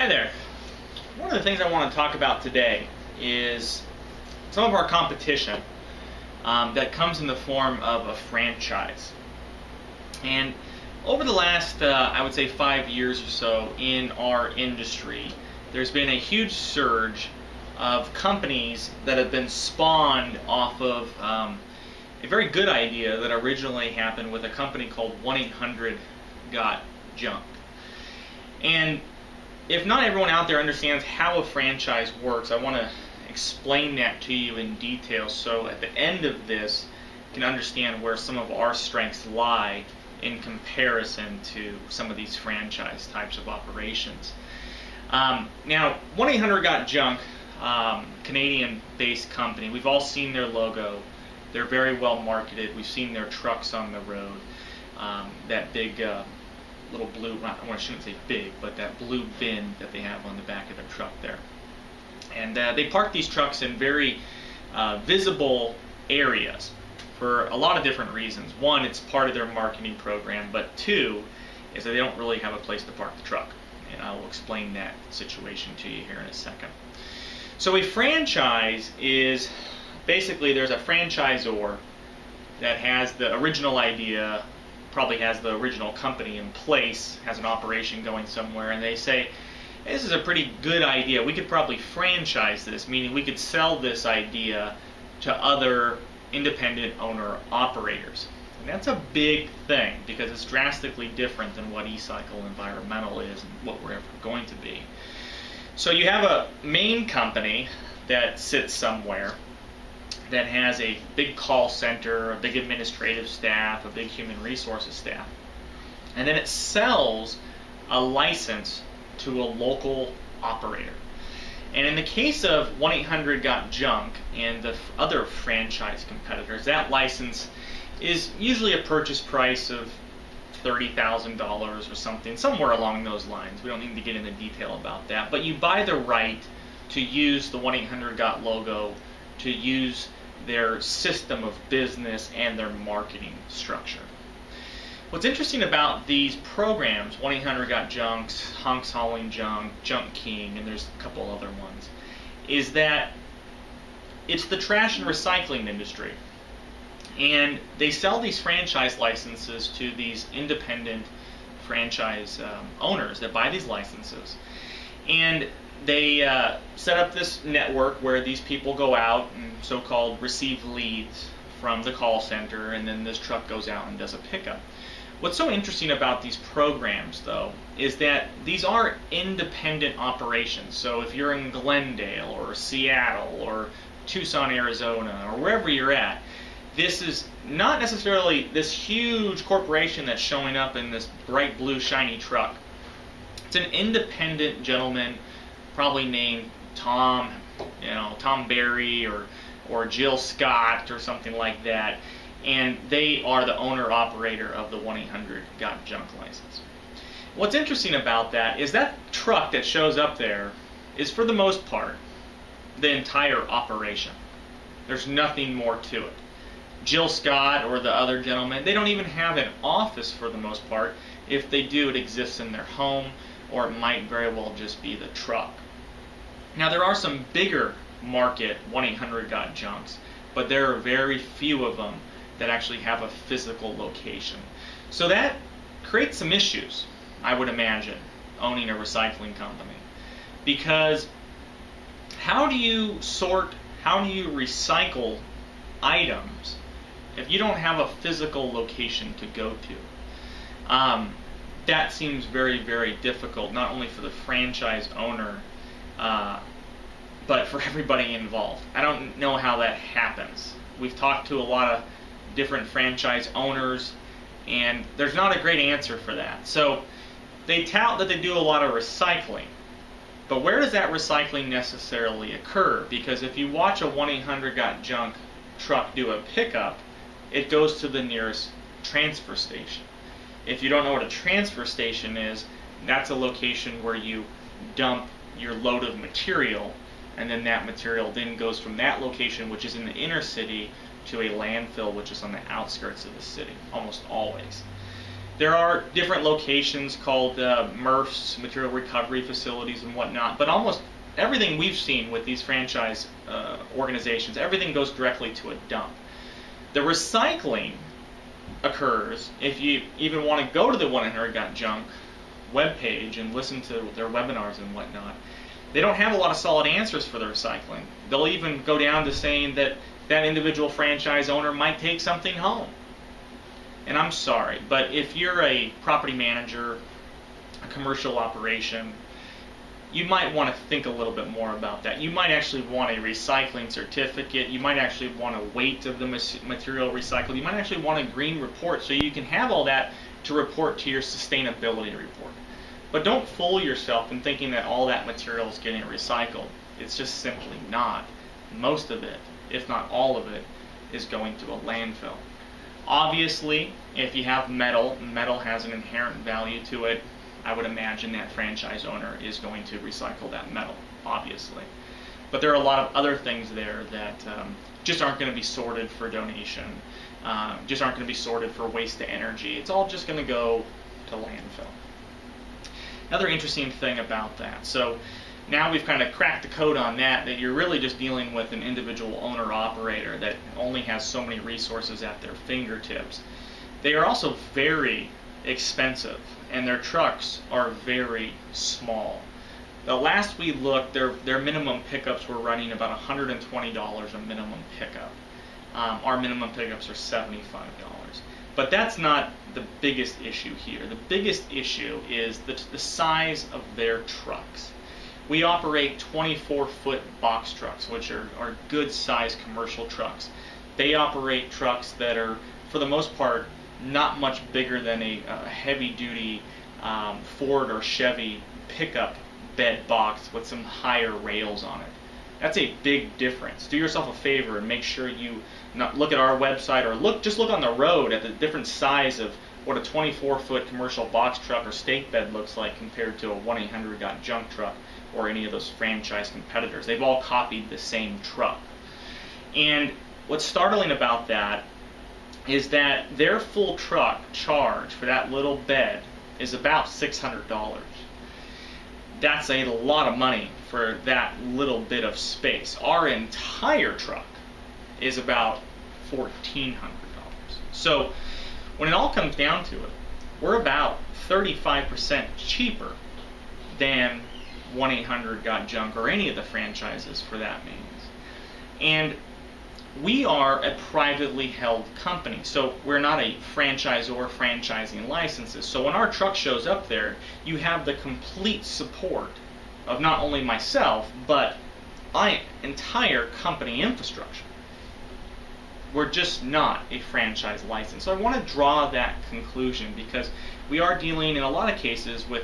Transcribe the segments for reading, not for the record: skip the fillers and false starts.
Hi there. One of the things I want to talk about today is some of our competition that comes in the form of a franchise. And over the last, I would say 5 years or so in our industry, there's been a huge surge of companies that have been spawned off of a very good idea that originally happened with a company called 1-800-GOT-JUNKED. And if not everyone out there understands how a franchise works, I want to explain that to you in detail so at the end of this you can understand where some of our strengths lie in comparison to some of these franchise types of operations. Now, 1-800-GOT-JUNKED, Canadian-based company, we've all seen their logo. They're very well marketed. We've seen their trucks on the road. That big little blue, I shouldn't say big, but that blue bin that they have on the back of their truck there. And they park these trucks in very visible areas for a lot of different reasons. One, it's part of their marketing program, but two, is that they don't really have a place to park the truck. And I will explain that situation to you here in a second. So a franchise is basically there's a franchisor that has the original idea, probably has the original company in place, has an operation going somewhere, and they say, hey, this is a pretty good idea. We could probably franchise this, meaning we could sell this idea to other independent owner operators. And that's a big thing because it's drastically different than what eCycle Environmental is and what we're ever going to be. So you have a main company that sits somewhere that has a big call center, a big administrative staff, a big human resources staff. And then it sells a license to a local operator. And in the case of 1-800-GOT-JUNKED and the other franchise competitors, that license is usually a purchase price of $30,000 or something, somewhere along those lines. We don't need to get into detail about that. But you buy the right to use the 1-800-GOT logo, to use their system of business and their marketing structure. What's interesting about these programs, 1-800-GOT-JUNKED, Hunks Hauling Junk, Junk King, and there's a couple other ones, is that it's the trash and recycling industry. And they sell these franchise licenses to these independent franchise owners that buy these licenses. And they set up this network where these people go out and so-called receive leads from the call center, and then this truck goes out and does a pickup. What's so interesting about these programs, though, is that these are independent operations. So if you're in Glendale or Seattle or Tucson, Arizona, or wherever you're at, this is not necessarily this huge corporation that's showing up in this bright blue shiny truck. It's an independent gentleman, probably named Tom, Tom Berry or Jill Scott or something like that, and they are the owner-operator of the 1-800-GOT-JUNKED license. What's interesting about that is that truck that shows up there is, for the most part, the entire operation. There's nothing more to it. Jill Scott or the other gentleman, they don't even have an office for the most part. If they do, it exists in their home, or it might very well just be the truck. Now, there are some bigger market 1-800-GOT-JUNKEDs, but there are very few of them that actually have a physical location. So that creates some issues, I would imagine, owning a recycling company. Because how do you sort, how do you recycle items if you don't have a physical location to go to? That seems very, very difficult, not only for the franchise owner, but for everybody involved. I don't know how that happens. We've talked to a lot of different franchise owners, and there's not a great answer for that. So they tout that they do a lot of recycling, but where does that recycling necessarily occur? Because if you watch a 1-800-GOT-JUNKED truck do a pickup, it goes to the nearest transfer station. If you don't know what a transfer station is, that's a location where you dump your load of material, and then that material then goes from that location, which is in the inner city, to a landfill, which is on the outskirts of the city, almost always. There are different locations called MRFs, material recovery facilities and whatnot, but almost everything we've seen with these franchise organizations, everything goes directly to a dump. The recycling occurs if you even want to go to the 1-800-GOT-JUNK webpage and listen to their webinars and whatnot. They don't have a lot of solid answers for the recycling. They'll even go down to saying that that individual franchise owner might take something home. And I'm sorry, but if you're a property manager, a commercial operation, you might want to think a little bit more about that. You might actually want a recycling certificate. You might actually want a weight of the material recycled. You might actually want a green report so you can have all that to report to your sustainability report. But don't fool yourself in thinking that all that material is getting recycled. It's just simply not. Most of it, if not all of it, is going to a landfill. Obviously, if you have metal, metal has an inherent value to it. I would imagine that franchise owner is going to recycle that metal, obviously. But there are a lot of other things there that just aren't going to be sorted for donation, just aren't going to be sorted for waste to energy. It's all just going to go to landfill. Another interesting thing about that, so now we've kind of cracked the code on that you're really just dealing with an individual owner-operator that only has so many resources at their fingertips. They are also very expensive, and their trucks are very small. The last we looked, their minimum pickups were running about $120 a minimum pickup. Our minimum pickups are $75. But that's not the biggest issue here. The biggest issue is the size of their trucks. We operate 24-foot box trucks, which are good-sized commercial trucks. They operate trucks that are, for the most part, not much bigger than a heavy-duty Ford or Chevy pickup bed box with some higher rails on it. That's a big difference. Do yourself a favor and make sure you look at our website or just look on the road at the different size of what a 24-foot commercial box truck or stake bed looks like compared to a 1-800-GOT-JUNK truck or any of those franchise competitors. They've all copied the same truck. And what's startling about that is that their full truck charge for that little bed is about $600. That's a lot of money for that little bit of space. Our entire truck is about $1,400. So when it all comes down to it, we're about 35% cheaper than 1-800-GOT-JUNK or any of the franchises for that means. And we are a privately held company, so we're not a franchisor franchising licenses. So when our truck shows up there, you have the complete support of not only myself, but my entire company infrastructure. We're just not a franchise license. So I want to draw that conclusion because we are dealing in a lot of cases with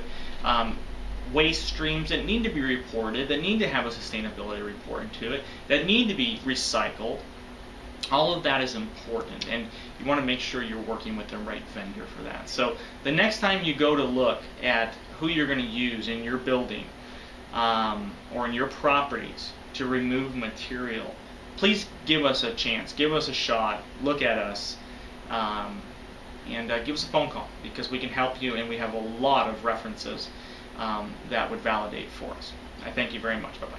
waste streams that need to be reported, that need to have a sustainability report to it, that need to be recycled. All of that is important, and you want to make sure you're working with the right vendor for that. So the next time you go to look at who you're going to use in your building or in your properties to remove material, please give us a chance, give us a shot, look at us, and give us a phone call because we can help you, and we have a lot of references that would validate for us. I thank you very much. Bye-bye.